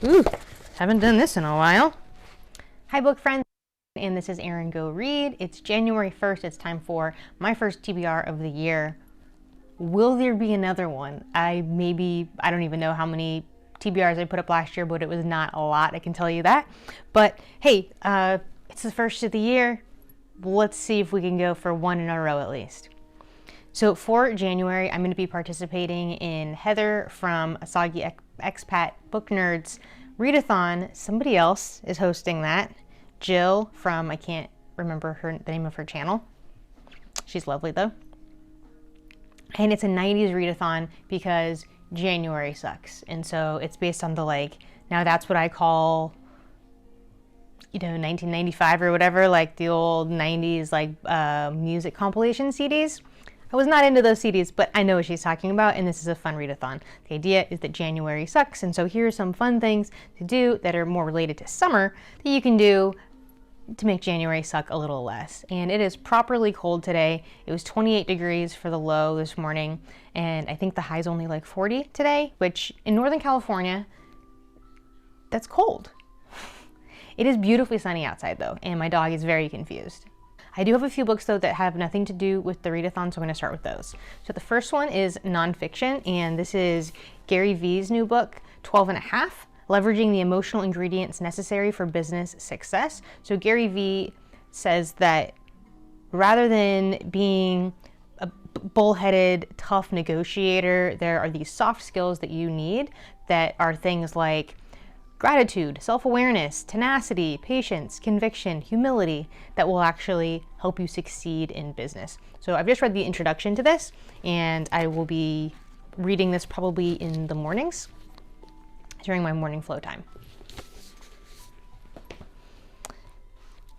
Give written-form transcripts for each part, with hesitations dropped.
Ooh, haven't done this in a while. Hi book friends, and this is Erin Go Read. It's January 1st. It's time for my first TBR of the year. Will there be another one? I don't even know how many TBRs I put up last year, but it was not a lot, I can tell you that. But hey, it's the first of the year. Let's see if we can go for one in a row at least. So for January, I'm going to be participating in Heather from Asagi Expat Book Nerds Readathon. Somebody else is hosting that. Jill from, I can't remember the name of her channel. She's lovely though. And it's a 90s readathon because January sucks. And so it's based on the now that's what I call, 1995 or whatever, like the old 90s music compilation CDs. I was not into those CDs, but I know what she's talking about, and this is a fun readathon. The idea is that January sucks, and so here are some fun things to do that are more related to summer that you can do to make January suck a little less. And it is properly cold today. It was 28 degrees for the low this morning, and I think the high is only 40 today, which in Northern California, that's cold. It is beautifully sunny outside though, and my dog is very confused. I do have a few books though that have nothing to do with the readathon, so I'm going to start with those. So the first one is nonfiction, and this is Gary V's new book, 12 and a Half, Leveraging the Emotional Ingredients Necessary for Business Success. So Gary V says that rather than being a bullheaded, tough negotiator, there are these soft skills that you need that are things like gratitude, self-awareness, tenacity, patience, conviction, humility that will actually help you succeed in business. So I've just read the introduction to this, and I will be reading this probably in the mornings during my morning flow time.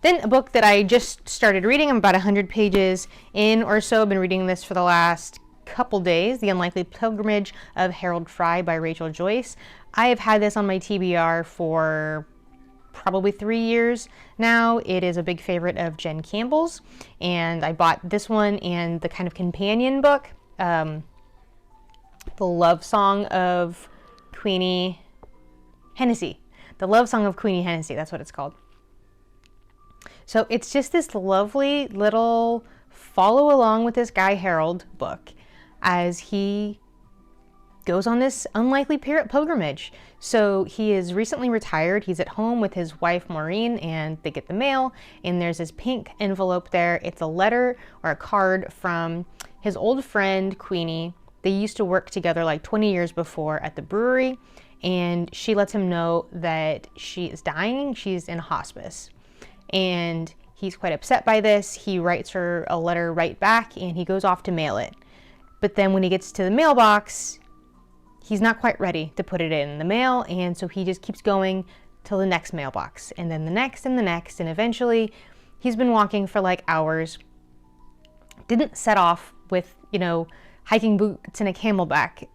Then a book that I just started reading, I'm about 100 pages in or so. I've been reading this for the last couple days, The Unlikely Pilgrimage of Harold Fry by Rachel Joyce. I have had this on my TBR for probably 3 years now. It is a big favorite of Jen Campbell's, and I bought this one and the kind of companion book, The Love Song of Queenie Hennessy. The Love Song of Queenie Hennessy, that's what it's called. So it's just this lovely little follow along with this guy Harold book as he goes on this unlikely pilgrimage. So he is recently retired. He's at home with his wife Maureen, and they get the mail, and there's this pink envelope there. It's a letter or a card from his old friend Queenie. They used to work together 20 years before at the brewery, and she lets him know that she is dying. She's in hospice, and he's quite upset by this. He writes her a letter right back, and he goes off to mail it. But then when he gets to the mailbox, he's not quite ready to put it in the mail, and so he just keeps going till the next mailbox, and then the next, and the next, and eventually he's been walking for hours. Didn't set off with, hiking boots and a camelback,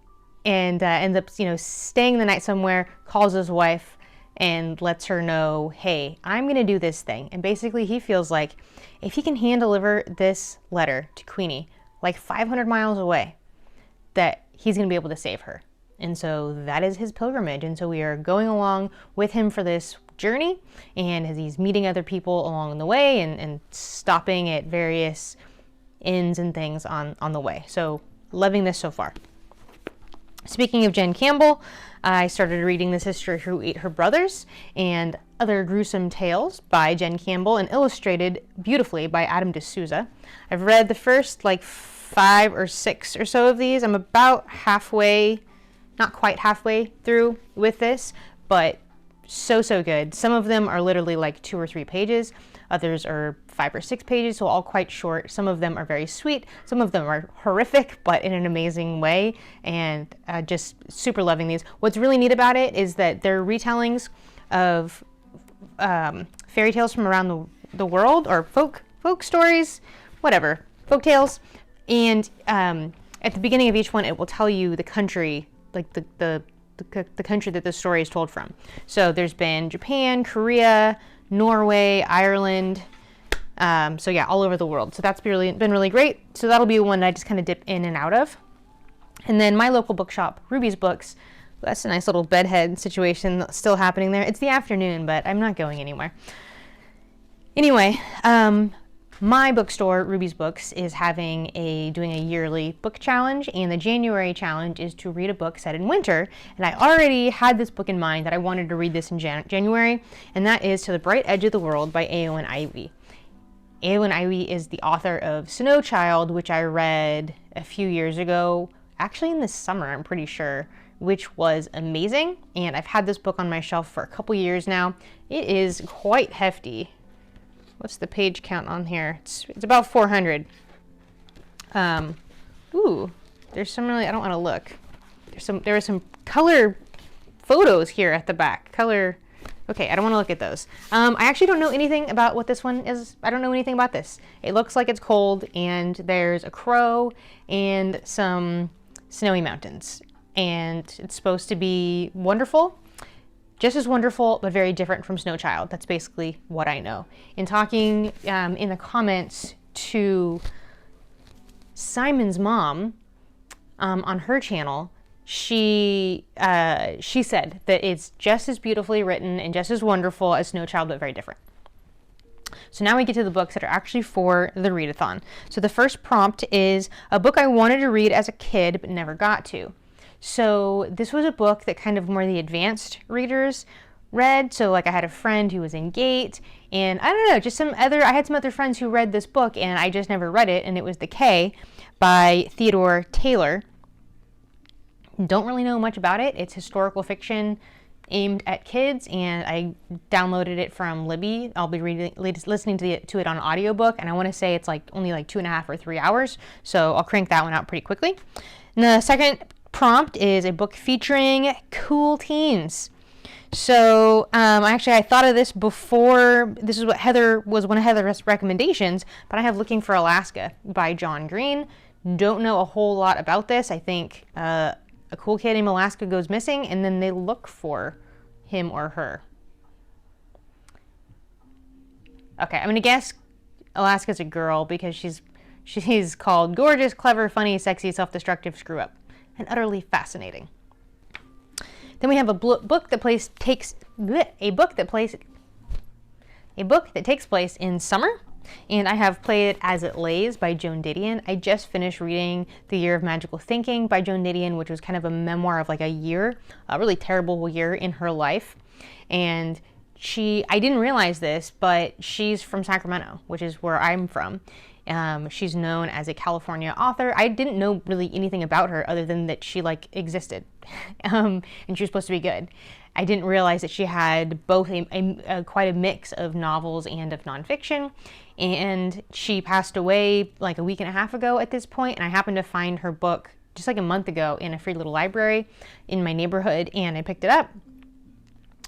and ends up, staying the night somewhere, calls his wife and lets her know, hey, I'm gonna do this thing. And basically he feels like if he can hand deliver this letter to Queenie, 500 miles away, that he's gonna be able to save her. And so that is his pilgrimage. And so we are going along with him for this journey, and as he's meeting other people along the way and stopping at various inns and things on the way. So loving this so far. Speaking of Jen Campbell, I started reading The Sister Who Ate Her Brothers and Other Gruesome Tales by Jen Campbell, and illustrated beautifully by Adam D'Souza. I've read the first 5 or 6 or so of these. I'm about halfway, not quite halfway through with this, but so good. Some of them are literally 2 or 3 pages. Others are 5 or 6 pages, so all quite short. Some of them are very sweet. Some of them are horrific, but in an amazing way, and just super loving these. What's really neat about it is that they're retellings of fairy tales from around the world, or folk stories, whatever, folk tales. And at the beginning of each one, it will tell you the country, the country that the story is told from. So there's been Japan, Korea, Norway, Ireland, so yeah, all over the world. So that's been really great. So that'll be one that I just kind of dip in and out of. And then my local bookshop, Ruby's Books, That's a nice little bedhead situation still happening there. It's the afternoon, but I'm not going anywhere. Anyway, my bookstore, Ruby's Books, is doing a yearly book challenge, and the January challenge is to read a book set in winter. And I already had this book in mind that I wanted to read this in January, and that is To the Bright Edge of the World by Eowyn Ivey. Eowyn Ivey is the author of Snow Child, which I read a few years ago, actually in the summer, I'm pretty sure, which was amazing. And I've had this book on my shelf for a couple years now. It is quite hefty. What's the page count on here? It's about 400. Ooh, there's some really, I don't want to look. There are some color photos here at the back. Okay, I don't want to look at those. I actually don't know anything about what this one is. I don't know anything about this. It looks like it's cold, and there's a crow and some snowy mountains. And it's supposed to be wonderful. Just as wonderful, but very different from Snow Child. That's basically what I know. In talking in the comments to Simon's mom on her channel, she said that it's just as beautifully written and just as wonderful as Snow Child, but very different. So now we get to the books that are actually for the readathon. So the first prompt is a book I wanted to read as a kid but never got to. So this was a book that kind of more the advanced readers read. So like I had a friend who was in GATE, and I don't know, I had some other friends who read this book, and I just never read it, and it was The K by Theodore Taylor. Don't really know much about it. It's historical fiction aimed at kids, and I downloaded it from Libby. I'll be listening to it on an audiobook, and I want to say it's only 2.5 or 3 hours, so I'll crank that one out pretty quickly. And the second prompt is a book featuring cool teens. So I thought of this before. This is was one of Heather's recommendations, but I have Looking for Alaska by John Green. Don't know a whole lot about this. I think a cool kid named Alaska goes missing, and then they look for him or her. Okay, I'm gonna guess Alaska's a girl because she's called gorgeous, clever, funny, sexy, self-destructive, screw up, and utterly fascinating. Then we have a book that takes place in summer, and I have Play It As It Lays by Joan Didion. I just finished reading The Year of Magical Thinking by Joan Didion, which was kind of a memoir of a really terrible year in her life. And I didn't realize this, but she's from Sacramento, which is where I'm from. She's known as a California author. I didn't know really anything about her other than that she existed, and she was supposed to be good. I didn't realize that she had both quite a mix of novels and of nonfiction, and she passed away a week and a half ago at this point, and I happened to find her book just a month ago in a free little library in my neighborhood, and I picked it up.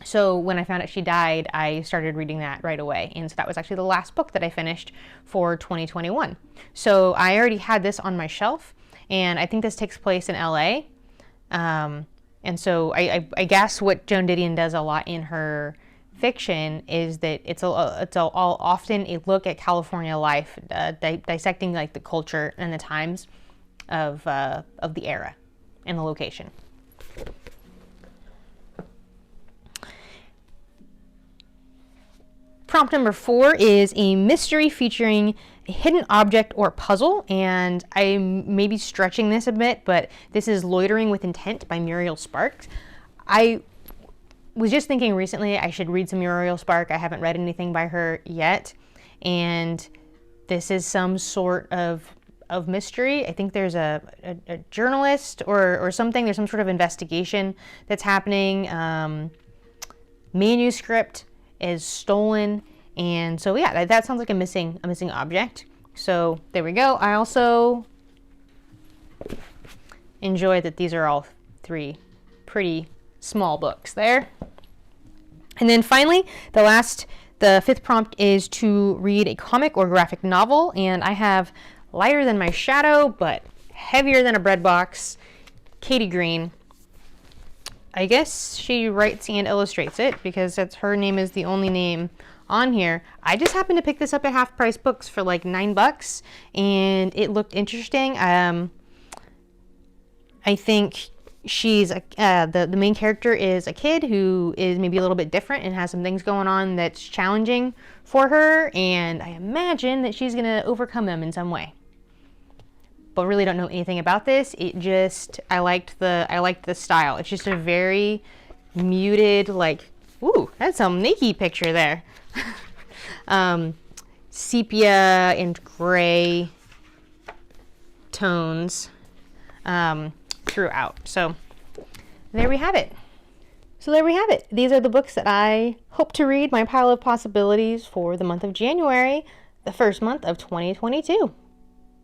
So when I found out she died, I started reading that right away. And so that was actually the last book that I finished for 2021. So I already had this on my shelf, and I think this takes place in LA. And so I guess what Joan Didion does a lot in her fiction is that it's often a look at California life, dissecting the culture and the times of the era and the location. Prompt number 4 is a mystery featuring a hidden object or puzzle, and I may be stretching this a bit, but this is Loitering with Intent by Muriel Sparks. I was just thinking recently I should read some Muriel Sparks. I haven't read anything by her yet, and this is some sort of mystery. I think there's a journalist or something. There's some sort of investigation that's happening. Manuscript is stolen, and so yeah, that sounds like a missing object. So there we go. I also enjoy that these are all 3 pretty small books there. And then finally, the 5th prompt is to read a comic or graphic novel, and I have Lighter Than My Shadow but Heavier Than a Bread Box, Katie Green. I guess she writes and illustrates it because her name is the only name on here. I just happened to pick this up at Half Price Books for $9, and it looked interesting. I think she's the main character is a kid who is maybe a little bit different and has some things going on that's challenging for her, and I imagine that she's gonna overcome them in some way. But really don't know anything about this. It just, I liked the style. It's just a very muted, like, ooh, that's some Nikki picture there. Sepia and gray tones throughout. So there we have it. These are the books that I hope to read, my pile of possibilities for the month of January, the first month of 2022.